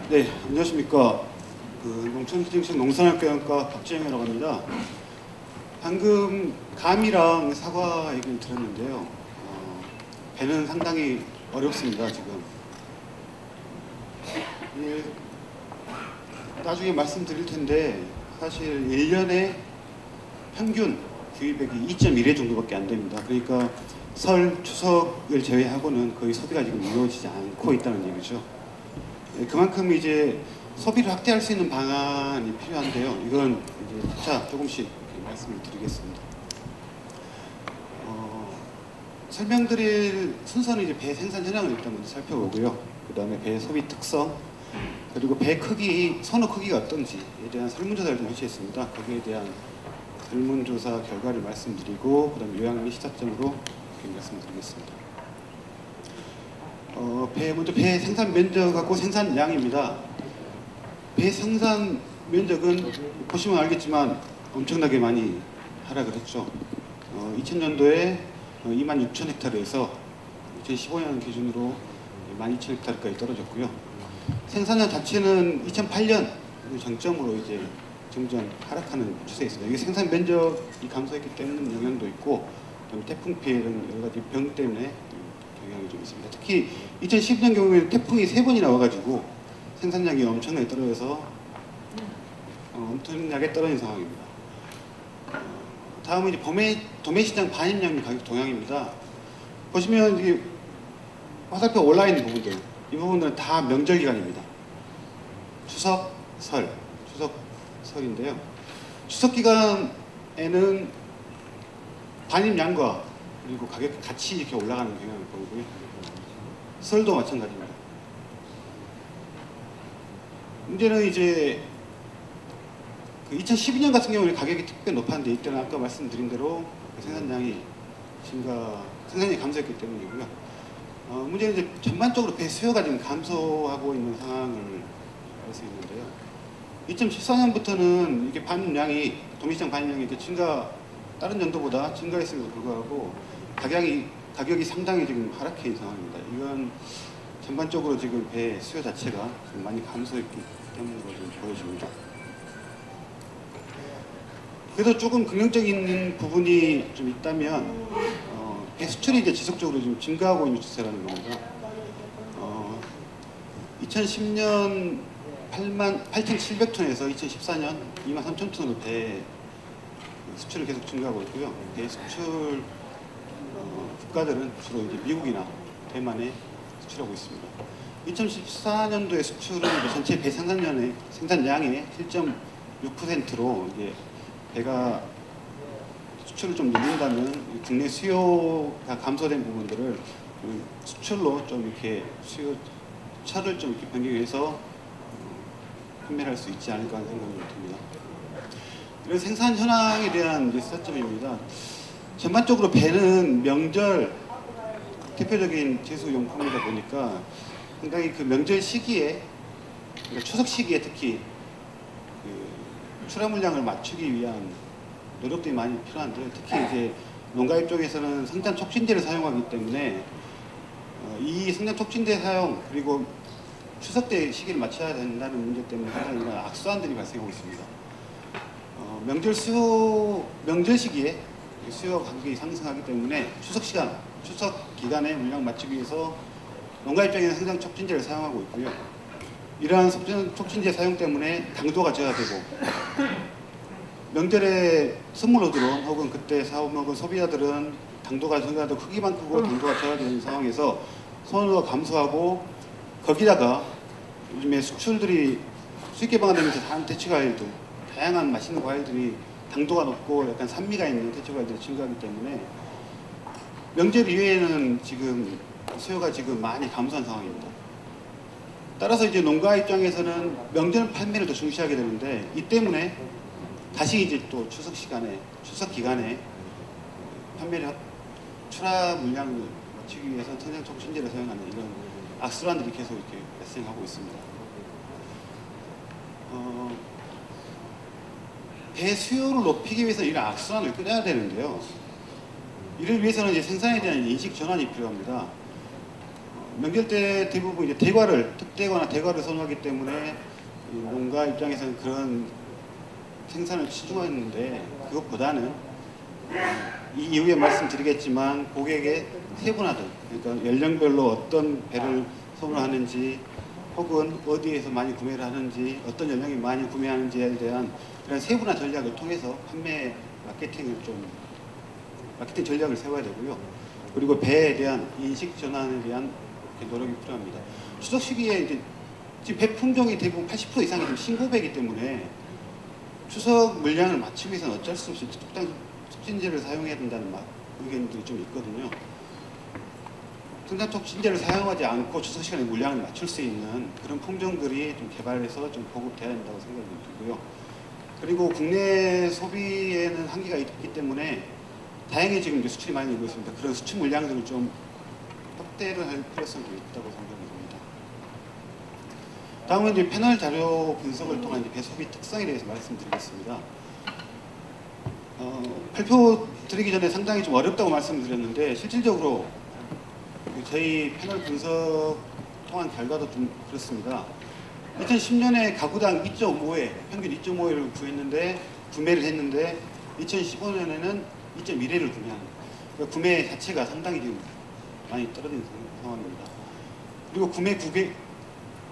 네, 안녕하십니까. 농촌진흥식 농산학교연과 박재영이라고 합니다. 방금 감이랑 사과 얘기를 들었는데요. 배는 상당히 어렵습니다, 지금. 예, 나중에 말씀드릴 텐데 사실 1년에 평균 구입액이 2.1회 정도밖에 안 됩니다. 그러니까 설, 추석을 제외하고는 거의 소비가 지금 이루어지지 않고 있다는 얘기죠. 그만큼 이제 소비를 확대할 수 있는 방안이 필요한데요. 이건 이제 차차 조금씩 말씀을 드리겠습니다. 설명드릴 순서는 이제 배 생산 현황을 일단 먼저 살펴보고요. 그 다음에 배 소비 특성, 그리고 배 크기, 선호 크기가 어떤지에 대한 설문조사를 좀 유치했습니다. 거기에 대한 설문조사 결과를 말씀드리고, 그 다음에 요약 및 시사점으로 말씀드리겠습니다. 먼저 배 생산 면적하고 생산량입니다. 배 생산 면적은 보시면 알겠지만 엄청나게 많이 하락을 했죠. 2000년도에 26,000헥타르에서 2015년 기준으로 12,000헥타르까지 떨어졌고요. 생산량 자체는 2008년 정점으로 이제 점점 하락하는 추세에 있습니다. 이게 생산 면적이 감소했기 때문에 영향도 있고, 태풍 피해 이런 여러 가지 병 때문에 영향이 좀 있습니다. 특히 2010년 경우에는 태풍이 3번이나 와가지고 생산량이 엄청나게 떨어져서 엄청나게 떨어진 상황입니다. 다음은 이제 도매시장 반입량률 가격 동향입니다. 보시면 이게 화살표 올라 있는 부분들, 이 부분들은 다 명절 기간입니다. 추석, 설인데요. 추석 기간에는 반입량과 그리고 가격이 같이 이렇게 올라가는 경향을 보이고요. 설도 마찬가지입니다. 문제는 이제 2012년 같은 경우는 가격이 특별히 높았는데, 이때는 아까 말씀드린 대로 생산량이 감소했기 때문이고요. 문제는 이제 전반적으로 배 수요가 지금 감소하고 있는 상황을 알 수 있는데요. 2014년부터는 이게 도매시장 반입량이 이렇게 다른 연도보다 증가했음에도 불구하고 가격이 상당히 지금 하락해 있는 상황입니다. 이건 전반적으로 지금 배 수요 자체가 좀 많이 감소했기 때문으로 좀 보여집니다. 그래도 조금 긍정적인 부분이 좀 있다면, 배 수출이 이제 지속적으로 좀 증가하고 있는 추세라는 겁니다. 2010년 8,700톤에서 2014년 23,000톤으로 배 수출을 계속 증가하고 있고요. 배 수출 국가들은 주로 이제 미국이나 대만에 수출하고 있습니다. 2014년도의 수출은 전체 배 생산량의 7.6%로 이제 배가 수출을 좀 늘린다면 국내 수요가 감소된 부분들을 수출로 좀 이렇게 수요처를 좀 이렇게 변경해서 판매할 수 있지 않을까 하는 생각이 듭니다. 이런 생산 현황에 대한 시사점입니다. 전반적으로 배는 명절 대표적인 제수용품이다 보니까 상당히 그 명절 시기에, 그러니까 추석 시기에 특히 출하 물량을 맞추기 위한 노력들이 많이 필요한데요. 특히 이제 농가입 쪽에서는 생산 촉진제를 사용하기 때문에 이 생산 촉진제 사용, 그리고 추석 때 시기를 맞춰야 된다는 문제 때문에 상당히 이런 악순환들이 발생하고 있습니다. 명절 시기에 수요 가격이 상승하기 때문에 추석 기간에 물량 맞추기 위해서 농가 입장에는 생산 촉진제를 사용하고 있고요. 이러한 촉진제 사용 때문에 당도가 저하되고, 명절에 선물로 들어온 혹은 그때 사먹은 소비자들은 당도가 저하되고 크기만 크고 당도가 저하되는 상황에서 선호도가 감소하고, 거기다가 요즘에 수출들이 수입 개방되면서 다른 대추과일들, 다양한 맛있는 과일들이 당도가 높고 약간 산미가 있는 대추과일들이 증가하기 때문에 명절 이외에는 지금 수요가 지금 많이 감소한 상황입니다. 따라서 이제 농가 입장에서는 명절 판매를 더 중시하게 되는데, 이 때문에 다시 이제 또 추석 기간에 출하 물량을 맞추기 위해서 생산 촉진제를 사용하는 이런 악순환들이 계속 이렇게 발생하고 있습니다. 배 수요를 높이기 위해서 이런 악순환을 끊어야 되는데요. 이를 위해서는 이제 생산에 대한 인식 전환이 필요합니다. 명절 때 대부분 이제 특대거나 대과를 선호하기 때문에 이 농가 입장에서는 그런 생산을 치중했는데, 그것보다는 이 이후에 말씀드리겠지만 고객의 세분화들, 그러니까 연령별로 어떤 배를 선호하는지, 혹은 어디에서 많이 구매를 하는지, 어떤 연령이 많이 구매하는지에 대한 그런 세분화 전략을 통해서 판매 마케팅 전략을 세워야 되고요. 그리고 배에 대한 인식 전환에 대한 노력이 필요합니다. 추석 시기에 이제 지금 배 품종이 대부분 80% 이상이 지금 신고배이기 때문에 추석 물량을 맞추기 위해서는 어쩔 수 없이 촉진제를 사용해야 된다는 의견들이 좀 있거든요. 생산 촉진제를 사용하지 않고 추석 시간에 물량을 맞출 수 있는 그런 품종들이 좀 개발해서 좀 보급돼야 된다고 생각이 들고요. 그리고 국내 소비에는 한계가 있기 때문에 다행히 지금 이제 수출이 많이 늘고 있습니다. 그런 수출 물량들을 좀 확대를 할 필요성이 있다고 생각이 듭니다. 다음은 이제 패널 자료 분석을 통한 이제 배소비 특성에 대해서 말씀드리겠습니다. 발표 드리기 전에 상당히 좀 어렵다고 말씀드렸는데, 실질적으로 저희 패널 분석 통한 결과도 좀 그렇습니다. 2010년에 가구당 2.5회, 평균 2.5회를 구매를 했는데 2015년에는 2.1회를 구매하는, 그러니까 구매 자체가 상당히 지금 많이 떨어진 상황입니다. 그리고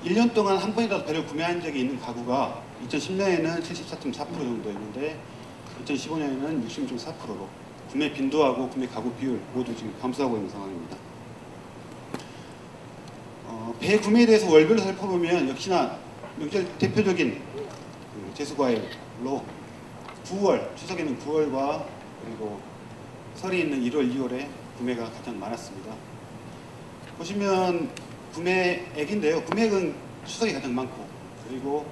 1년 동안 한 번이라도 배를 구매한 적이 있는 가구가 2010년에는 74.4% 정도였는데 2015년에는 60.4%로 구매 빈도하고 구매 가구 비율 모두 지금 감소하고 있는 상황입니다. 배 구매에 대해서 월별로 살펴보면 역시나 명절 대표적인 제수과일로 9월, 추석에는 9월과 그리고 설이 있는 1월, 2월에 구매가 가장 많았습니다. 보시면 구매액인데요. 구매액은 추석이 가장 많고, 그리고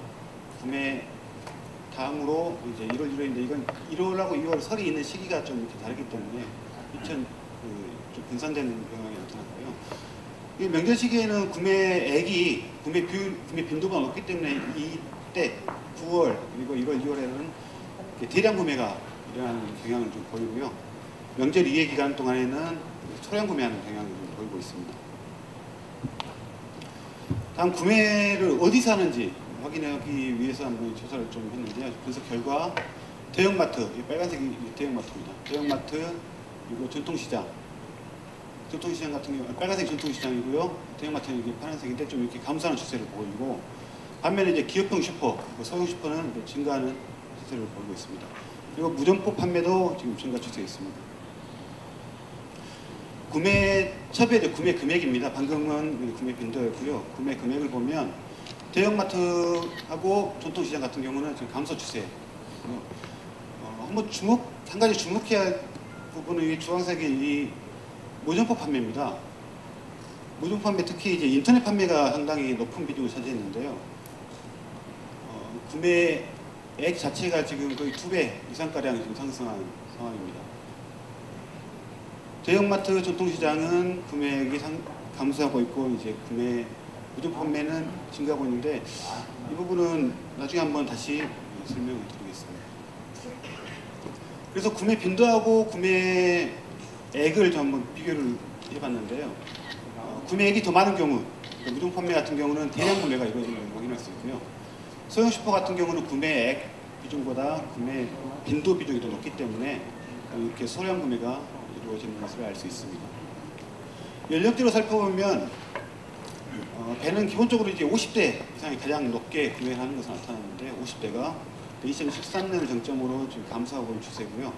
구매 다음으로 이제 1월, 2월인데 이건 1월하고 2월 설이 있는 시기가 좀 이렇게 다르기 때문에 좀 분산되는 경향이 나타났고요. 이 명절 시기에는 구매액이 구매 빈도가 높기 때문에 이때 9월 그리고 1월, 2월에는 대량 구매가 일어나는 경향을 좀 보이고요. 명절 이외 기간 동안에는 소량 구매하는 경향을 좀 보이고 있습니다. 다음 구매를 어디서 하는지 확인하기 위해서 한번 조사를 좀 했는데요. 분석 결과 대형마트, 이 빨간색이 대형마트입니다. 대형마트 그리고 전통시장 같은 경우 빨간색이 전통시장이고요. 대형마트는 이게 파란색인데 좀 이렇게 감소하는 추세를 보이고, 반면에 이제 기업형 슈퍼, 소형 슈퍼는 증가하는 추세를 보이고 있습니다. 그리고 무점포 판매도 지금 증가 추세에 있습니다. 첫 번째 구매 금액입니다. 방금은 구매 빈도였고요. 구매 금액을 보면 대형마트하고 전통시장 같은 경우는 지금 감소 추세. 한 가지 주목해야 할 부분은 이 주황색의 이 무점포 판매입니다. 무점포 판매, 특히 이제 인터넷 판매가 상당히 높은 비중을 차지했는데요. 구매액 자체가 지금 거의 2배 이상가량 지금 상승한 상황입니다. 대형마트, 전통시장은 구매액이 감소하고 있고, 이제 무점포 판매는 증가하고 있는데, 이 부분은 나중에 한번 다시 설명을 드리겠습니다. 그래서 구매 빈도하고 구매액을 좀 한번 비교를 해봤는데요. 구매액이 더 많은 경우, 무점포 판매 같은 경우는 대량 구매가 이루어지는 걸 확인할 수 있고요. 소형 슈퍼 같은 경우는 구매액 비중보다 구매 빈도 비중이 더 높기 때문에 이렇게 소량 구매가 이루어지는 것을 알 수 있습니다. 연령대로 살펴보면 배는 기본적으로 이제 50대 이상이 가장 높게 구매를 하는 것으로 나타났는데, 50대가 2013년을 정점으로 지금 감소하고 있는 추세고요.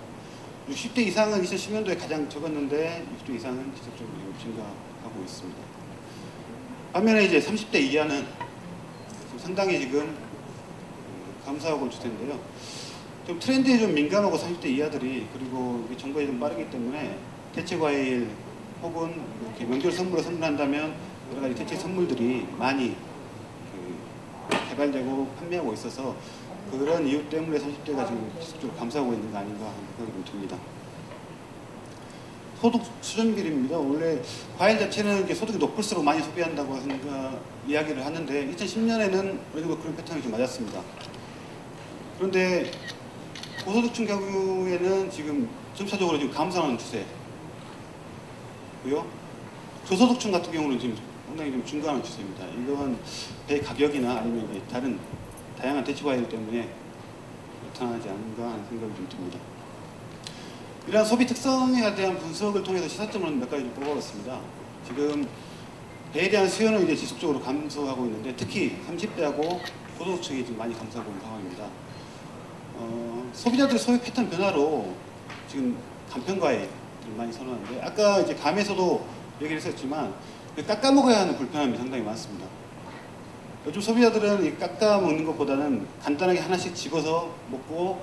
60대 이상은 2010년도에 가장 적었는데 60대 이상은 지속적으로 증가하고 있습니다. 반면에 이제 30대 이하는 상당히 지금 감소하고 있는 추세인데요. 좀 트렌드에 좀 민감하고 30대 이하들이, 그리고 정보에 좀 빠르기 때문에 대체과일 혹은 이렇게 명절 선물로 선물한다면 여러 가지 대체 선물들이 많이 개발되고 판매하고 있어서 그런 이유 때문에 30대가 지금 지속적으로 감소하고 있는 거 아닌가 하는 생각이 좀 듭니다. 소득 수준 비율입니다. 원래 과일 자체는 이렇게 소득이 높을수록 많이 소비한다고 이야기를 하는데 2010년에는 그래도 그런 패턴이 좀 맞았습니다. 그런데 고소득층 경우에는 지금 점차적으로 지금 감소하는 추세고요. 저소득층 같은 경우는 지금 상당히 좀 중간한 추세입니다. 이건 배 가격이나 아니면 이제 다른 다양한 대체 과일 때문에 나타나지 않은가 하는 생각이 좀 듭니다. 이러한 소비 특성에 대한 분석을 통해서 시사점을 몇 가지 좀 뽑아봤습니다. 지금 배에 대한 수요는 이제 지속적으로 감소하고 있는데 특히 30대하고 고소득층이 지금 많이 감소하고 있는 상황입니다. 소비자들 소비 패턴 변화로 지금 간편 과일 많이 선호하는데 아까 이제 감에서도 얘기를 했었지만 깎아 먹어야 하는 불편함이 상당히 많습니다. 요즘 소비자들은 이 깎아 먹는 것보다는 간단하게 하나씩 집어서 먹고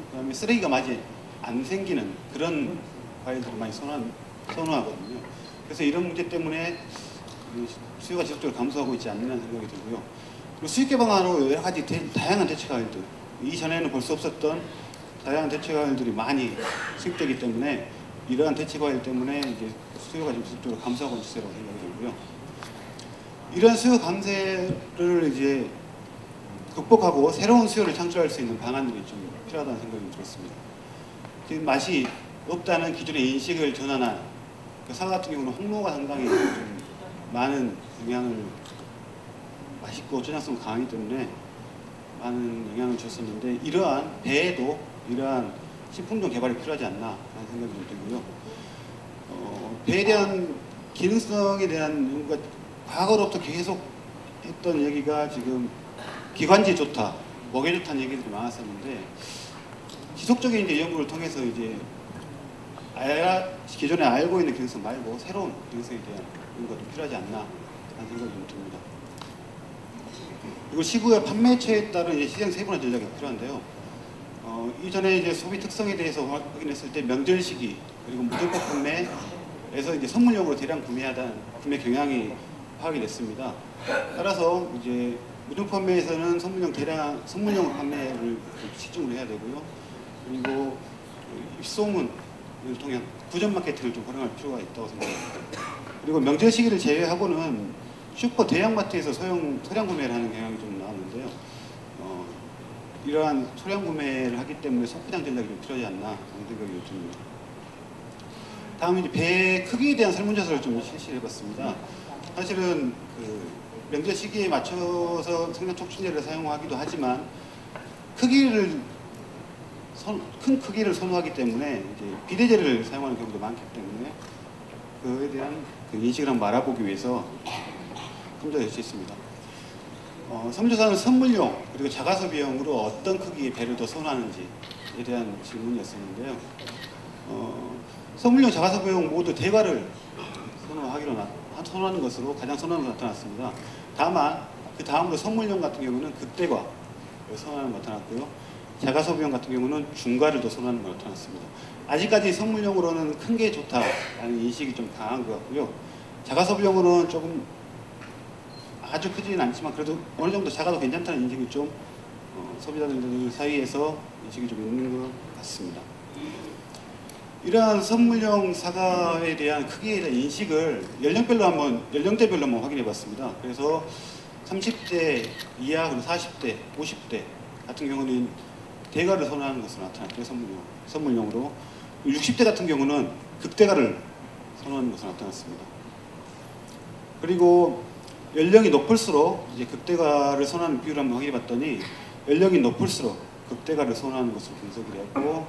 그다음에 쓰레기가 많이 안 생기는 그런 과일들을 많이 선호하거든요. 그래서 이런 문제 때문에 수요가 지속적으로 감소하고 있지 않느냐 생각이 들고요. 그리고 수익 개방안으로 여러 가지 다양한 대체 과일들, 이전에는 볼 수 없었던 다양한 대체 과일들이 많이 수입되기 때문에 이러한 대체 과일 때문에 이제 수요가 좀 지속적으로 감소하고 있는 추세라고 생각이 들고요. 이러한 수요 감소를 이제 극복하고 새로운 수요를 창출할 수 있는 방안들이 좀 필요하다는 생각이 들었습니다. 지금 맛이 없다는 기존의 인식을 전환한 사과 같은 경우는 홍로가 상당히 좀 많은 영향을 맛있고 저장성 강하기 때문에 많은 영향을 줬었는데 이러한 배에도 이러한 신품종 개발이 필요하지 않나 하는 생각이 좀 들고요. 배에 대한 기능성에 대한 연구가 과거로부터 계속 했던 얘기가 지금 기관지에 좋다, 목에 좋다는 얘기들이 많았었는데 지속적인 이제 연구를 통해서 이제 기존에 알고 있는 기능성 말고 새로운 기능성에 대한 연구가 좀 필요하지 않나 하는 생각이 좀 듭니다. 그리고 시구의 판매처에 따른 이제 시장 세분화 전략이 필요한데요. 이전에 이제 소비 특성에 대해서 확인했을 때 명절 시기 그리고 무등법 판매에서 이제 선물용으로 대량 구매하다는 구매 경향이 파악이 됐습니다. 따라서 이제 무등법 판매에서는 선물용 판매를 집중을 해야 되고요. 그리고 입소문을 통한 구전 마케팅을 좀 활용할 필요가 있다고 생각합니다. 그리고 명절 시기를 제외하고는 슈퍼 대형마트에서 소량 구매를 하는 경향이 좀 나왔는데요. 이러한 소량 구매를 하기 때문에 소포장 전략이 좀 필요하지 않나 하는 생각이 듭니다. 다음은 이제 배 크기에 대한 설문조사를 좀 실시를 해봤습니다. 사실은 그 명절 시기에 맞춰서 생산 촉진제를 사용하기도 하지만 큰 크기를 선호하기 때문에 이제 비대제를 사용하는 경우도 많기 때문에 그에 대한 그 인식을 한번 알아보기 위해서 설문조사를 실시했습니다. 설문조사는 선물용 그리고 자가소비용으로 어떤 크기의 배를 더 선호하는지에 대한 질문이었었는데요. 선물용, 자가소비용 모두 대과를 선호하는 것으로 가장 선호하는 것으로 나타났습니다. 다만 그 다음으로 선물용 같은 경우는 극대과를 선호하는 것으로 나타났고요. 자가소비용 같은 경우는 중과를 더 선호하는 것으로 나타났습니다. 아직까지 선물용으로는 큰 게 좋다라는 인식이 좀 강한 것 같고요. 자가소비용으로는 조금 아주 크지는 않지만 그래도 어느 정도 작아도 괜찮다는 인식이 좀 소비자들 사이에서 인식이 좀 있는 것 같습니다. 이러한 선물용 사과에 대한 크기에 대한 인식을 연령대별로 한번 확인해 봤습니다. 그래서 30대 이하 그리고 40대, 50대 같은 경우는 대과를 선호하는 것으로 나타났고요. 선물용으로 60대 같은 경우는 극대과를 선호하는 것으로 나타났습니다. 그리고 연령이 높을수록 이제 극대과를 선호하는 비율을 한번 확인해 봤더니 연령이 높을수록 극대과를 선호하는 것으로 분석을 했고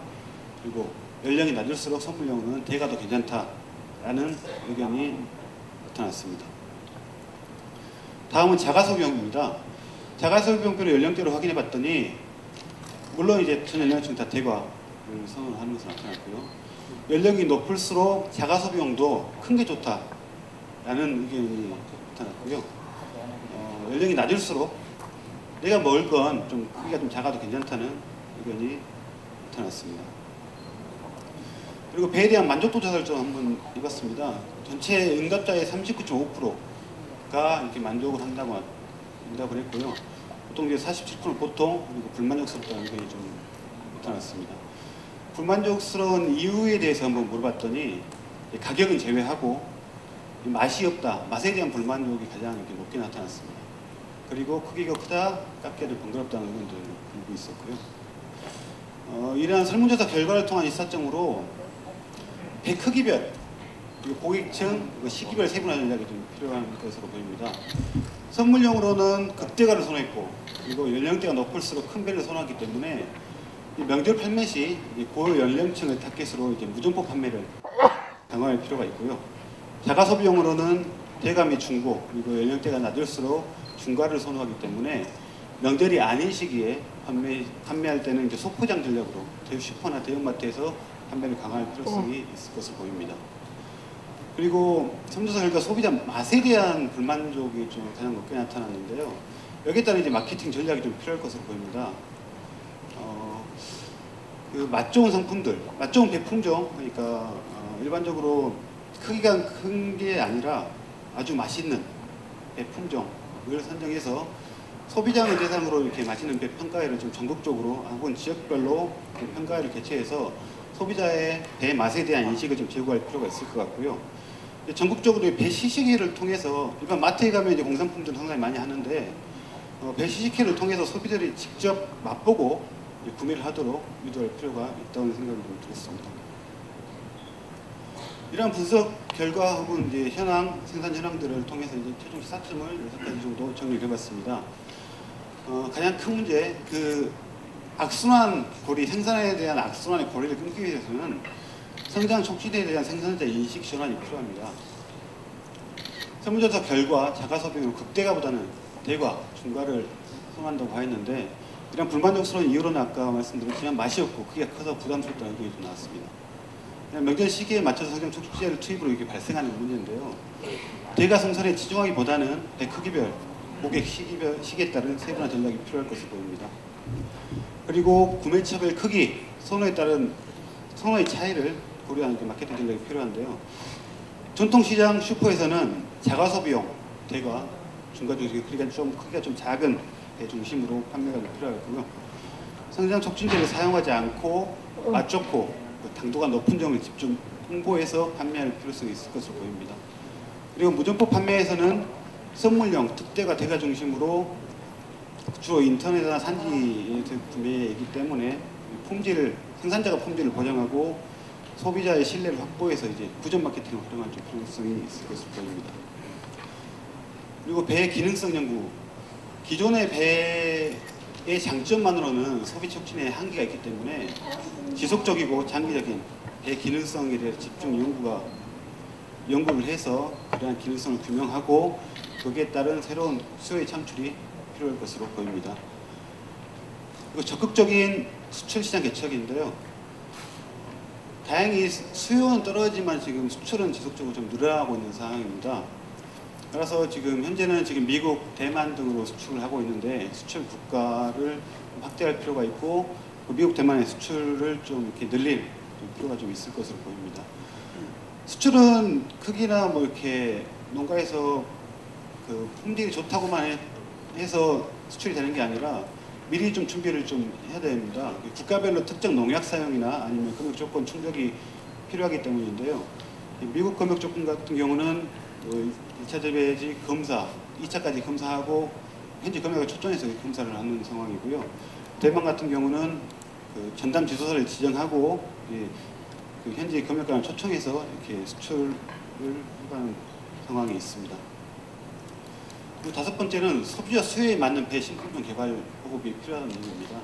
그리고 연령이 낮을수록 선물용은 대가 더 괜찮다라는 의견이 나타났습니다. 다음은 자가소비용입니다. 자가소비용표를 연령대로 확인해 봤더니 물론 이제 전 연령층 다 대과를 선호하는 것으로 나타났고요. 연령이 높을수록 자가소비용도 큰 게 좋다라는 의견이 나타났고요. 연령이 낮을수록 내가 먹을 건 좀 크기가 좀 작아도 괜찮다는 의견이 나타났습니다. 그리고 배에 대한 만족도 조사를 좀 한번 해봤습니다. 전체 응답자의 39.5%가 이렇게 만족을 한다고 응답을 했고요. 보통 이제 47%는 보통 그리고 불만족스럽다는 의견이 좀 나타났습니다. 불만족스러운 이유에 대해서 한번 물어봤더니 가격은 제외하고 맛이 없다, 맛에 대한 불만족이 가장 이렇게 높게 나타났습니다. 그리고 크기가 크다, 깎기를 번거롭다는 의견도 들고 있었고요. 이러한 설문조사 결과를 통한 이사점으로 배 크기별 그리고 고객층, 시기별 세분화 전략이 좀 필요한 것으로 보입니다. 선물용으로는 극대가를 선호했고, 그리고 연령대가 높을수록 큰 배를 선호하기 때문에 명절 판매 시 고연령층을 타겟으로 무점포 판매를 강화할 필요가 있고요. 자가소비용으로는 대가 및 중고, 그리고 연령대가 낮을수록 중가를 선호하기 때문에 명절이 아닌 시기에 판매할 때는 소포장 전략으로 슈퍼나 대형마트에서 판매를 강화할 필요성이 있을 것으로 보입니다. 그리고 설문조사 결과 소비자 맛에 대한 불만족이 좀 가장 높게 나타났는데요. 여기에 따른 마케팅 전략이 좀 필요할 것으로 보입니다. 그 맛 좋은 상품들, 맛 좋은 배품종, 그러니까 일반적으로 크기가 큰 게 아니라 아주 맛있는 배품종을 선정해서 소비자를 대상으로 이렇게 맛있는 배 평가회를 좀 전국적으로 혹은 지역별로 평가회를 개최해서 소비자의 배 맛에 대한 인식을 좀 제고할 필요가 있을 것 같고요. 전국적으로 배 시식회를 통해서 일반 마트에 가면 공산품들 상당히 많이 하는데 배 시식회를 통해서 소비자들이 직접 맛보고 구매를 하도록 유도할 필요가 있다는 생각이 좀 들었습니다. 이러한 분석 결과 혹은 현황, 생산 현황들을 통해서 최종 시사점을 6가지 정도 정리해봤습니다. 가장 큰 문제, 악순환 고리, 생산에 대한 악순환의 고리를 끊기 위해서는 성장 촉진에 대한 생산자 인식 전환이 필요합니다. 설문조사 결과 자가소비용으로 극대가보다는 대가, 중가를 선호한다고 하였는데 이런 불만족스러운 이유로는 아까 말씀드렸지만 맛이 없고 크기가 커서 부담스럽다는 의견이 좀 나왔습니다. 명절 시기에 맞춰서 성장 촉진제를 투입으로 이렇게 발생하는 문제인데요. 대가 생산에 치중하기보다는 배 크기별, 고객 시기에 따른 세분화 전략이 필요할 것으로 보입니다. 그리고 구매처별 크기, 선호에 따른 선호의 차이를 고려하는 마케팅 전략이 필요한데요. 전통시장 슈퍼에서는 자가소비용, 대가, 중가 중에 크기가 좀 작은 배 중심으로 판매가 필요하고요. 성장 촉진제를 사용하지 않고 맛 좋고 당도가 높은 점을 집중 홍보해서 판매할 필요성이 있을 것으로 보입니다. 그리고 무점포 판매에서는 선물용, 특대가 대가 중심으로 주로 인터넷이나 산지의 구매이기 때문에 생산자가 품질을 보장하고 소비자의 신뢰를 확보해서 구전 마케팅을 활용할 필요성이 있을 것으로 보입니다. 그리고 배의 기능성 연구, 기존의 배의 장점만으로는 소비 촉진에 한계가 있기 때문에 지속적이고 장기적인 배 기능성에 대해 집중 연구를 해서 그러한 기능성을 규명하고 거기에 따른 새로운 수요의 창출이 필요할 것으로 보입니다. 그리고 적극적인 수출 시장 개척인데요. 다행히 수요는 떨어지지만 지금 수출은 지속적으로 좀 늘어나고 있는 상황입니다. 따라서 현재는 미국, 대만 등으로 수출을 하고 있는데 수출 국가를 확대할 필요가 있고 미국, 대만의 수출을 좀 이렇게 늘릴 필요가 좀 있을 것으로 보입니다. 수출은 크기나 이렇게 농가에서 품질이 좋다고만 해서 수출이 되는 게 아니라 미리 좀 준비를 좀 해야 됩니다. 국가별로 특정 농약 사용이나 아니면 금액 조건 충족이 필요하기 때문인데요. 미국 금액 조건 같은 경우는 1차 재배지 검사, 2차까지 검사하고 현지 금액을 초청해서 검사를 하는 상황이고요. 대만 같은 경우는 전담 지소사를 지정하고 현지 금액관을 초청해서 이렇게 수출을 하는 상황이 있습니다. 그리고 다섯 번째는 소비자 수요에 맞는 배 신품종 개발 보급이 필요한 문제입니다.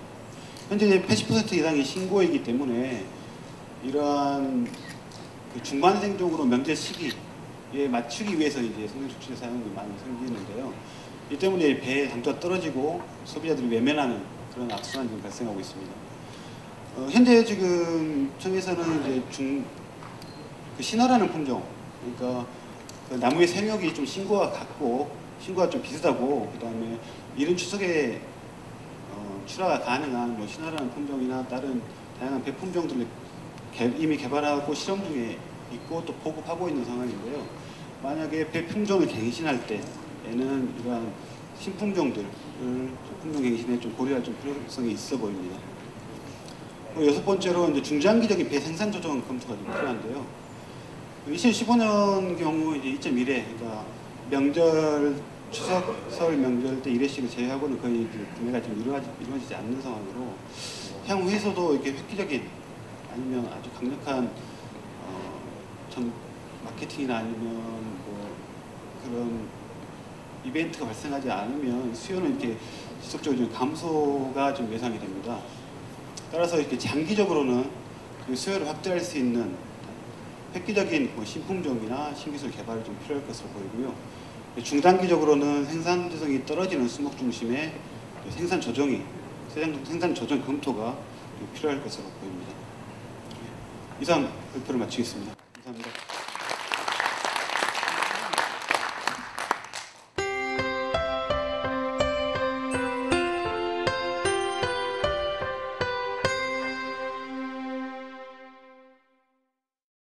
현재 80% 이상이 신고이기 때문에 이러한 중반생종으로 명절 시기에 맞추기 위해서 성장 촉진제 사용이 많이 생기는데요. 이 때문에 배의 당도가 떨어지고 소비자들이 외면하는 그런 악순환이 발생하고 있습니다. 현재 청에서는 신화라는 품종, 그러니까 나무의 생육이 좀 신고가 같고 신고가 좀 비슷하고 그다음에 이른 추석에 출하가 가능한 신화라는 품종이나 다른 다양한 배 품종들을 이미 개발하고 실험 중에 있고 또 보급하고 있는 상황인데요. 만약에 배 품종을 갱신할 때에는 이러한 신품종들을 품종 갱신에 좀 고려할 좀 필요성이 있어 보입니다. 그리고 여섯 번째로 중장기적인 배 생산 조정 검토가 좀 필요한데요. 2015년 경우 2.1회, 그러니까 명절, 추석, 설 명절 때 일회식을 제외하고는 거의 구매가 좀 이루어지지 않는 상황으로 향후에서도 이렇게 획기적인 아니면 아주 강력한 마케팅이나 아니면 뭐 그런 이벤트가 발생하지 않으면 수요는 이렇게 지속적으로 좀 감소가 좀 예상이 됩니다. 따라서 이렇게 장기적으로는 그 수요를 확대할 수 있는 획기적인 뭐 신품종이나 신기술 개발이 좀 필요할 것으로 보이고요. 중단기적으로는 생산성이 떨어지는 수목 중심의 생산 조정 검토가 필요할 것으로 보입니다. 이상 발표를 마치겠습니다. 감사합니다.